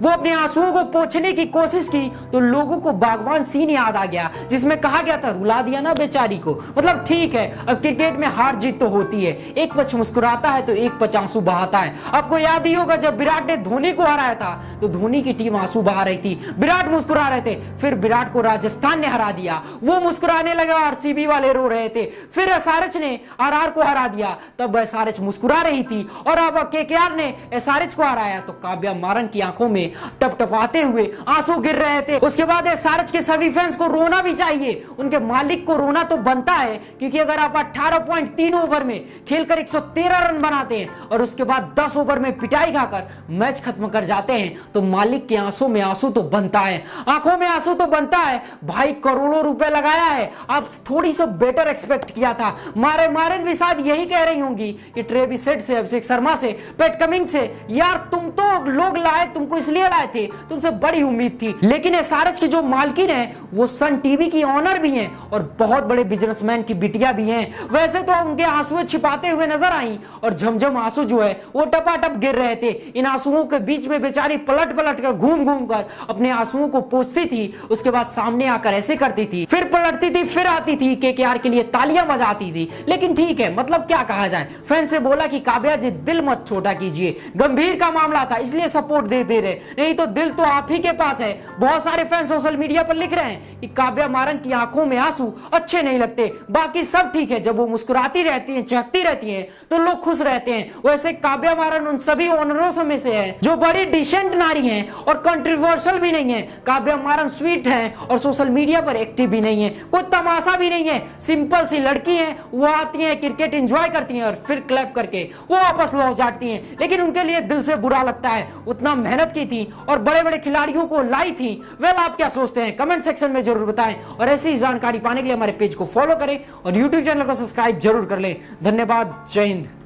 वो अपने आंसुओं को पोंछने की कोशिश की तो लोगों को बागवान सीन याद आ गया जिसमें कहा गया था रुला दिया ना बेचारी को। मतलब ठीक है, अब क्रिकेट में हार जीत तो होती है, एक पक्ष मुस्कुराता है तो एक पक्ष आंसू बहाता है। आपको याद ही होगा जब विराट ने धोनी को हराया था तो धोनी की टीम आंसू बहा रही थी, विराट मुस्कुरा रहे थे। फिर विराट को राजस्थान ने हरा दिया, वो मुस्कुराने लगा, आरसीबी वाले रो रहे थे। फिर एसआरएच ने आरआर को हरा दिया, तब एसआरएच मुस्कुरा रही थी। और अब केकेआर ने एसआरएच को हराया तो काव्या मारन की आंखों में टपटपाते हुए आंसू गिर रहे थे। उसके बाद एसआरएच के सभी फैंस को रोना भी चाहिए, उनके मालिक को रोना तो बनता है, क्योंकि अगर आप 18.3 ओवर में खेलकर 113 रन बनाते हैं और उसके बाद 10 ओवर में पिटाई खाकर मैच खत्म कर जाते हैं तो मालिक के आंसू में आंसू तो बनता है, आंखों में आंसू तो बनता है। भाई करोड़ों रुपए लगाया है, आप थोड़ी सा बेटर एक्सपेक्ट किया था। मारन भी शायद यही कह रही होंगी कि ट्रेविस हेड से, अभिषेक शर्मा से, पैट कमिंस से, यार तुम तो लोग लाए, तुमको इसलिए लाए थे, तुमसे बड़ी उम्मीद थी। लेकिन एसआरएच की जो मालकिन है वो सन टीवी की ऑनर भी हैं और बहुत बड़े बिजनेसमैन की बिटिया भी हैं। वैसे तो उनके आंसू छिपाते हुए नजर आई और झमझम आंसू जो है वो टपाटप गिर रहे थे। इन आंसुओं के बीच में बेचारी पलट पलट कर घूम घूम कर अपने आंसुओं को पोंछती थी, उसके बाद सामने आकर ऐसे करती थी, फिर पलटती थी, फिर आती थी, केकेआर के लिए तालियां बजाती थी। लेकिन ठीक है, मतलब क्या कहा जाए, फैन से बोला कि काव्या जी दिल मत छोटा कीजिए, गंभीर का मामला था इसलिए सपोर्ट दे रहे, नहीं तो दिल तो आप ही के पास है। बहुत सारे फैन सोशल मीडिया पर लिख रहे हैं कि काव्या मारन की आंखों में आंसू अच्छे नहीं लगते, बाकी सब ठीक है, जब वो मुस्कुराती रहती है, चहकती रहती है तो लोग खुश रहते हैं। वैसे काव्या मारन उन सभी ओनरों में से है जो बड़ी डिसेंट नारी है और कंट्रोवर्शियल भी नहीं है। काव्या मारन स्वीट है और सोशल मीडिया पर एक्टिव भी नहीं है, कोई तमाशा भी नहीं है, सिंपल सी लड़की है। वो आती है, क्रिकेट एंजॉय करती हैं और फिर क्लैप करके वो वापस लौट जाती हैं। लेकिन उनके लिए दिल से बुरा लगता है, उतना मेहनत की थी और बड़े बड़े खिलाड़ियों को लाई थी। वेल, आप क्या सोचते हैं कमेंट सेक्शन में जरूर बताएं और ऐसी जानकारी पाने के लिए हमारे पेज को फॉलो करें और यूट्यूब चैनल को सब्सक्राइब जरूर कर लें। धन्यवाद, जय हिंद।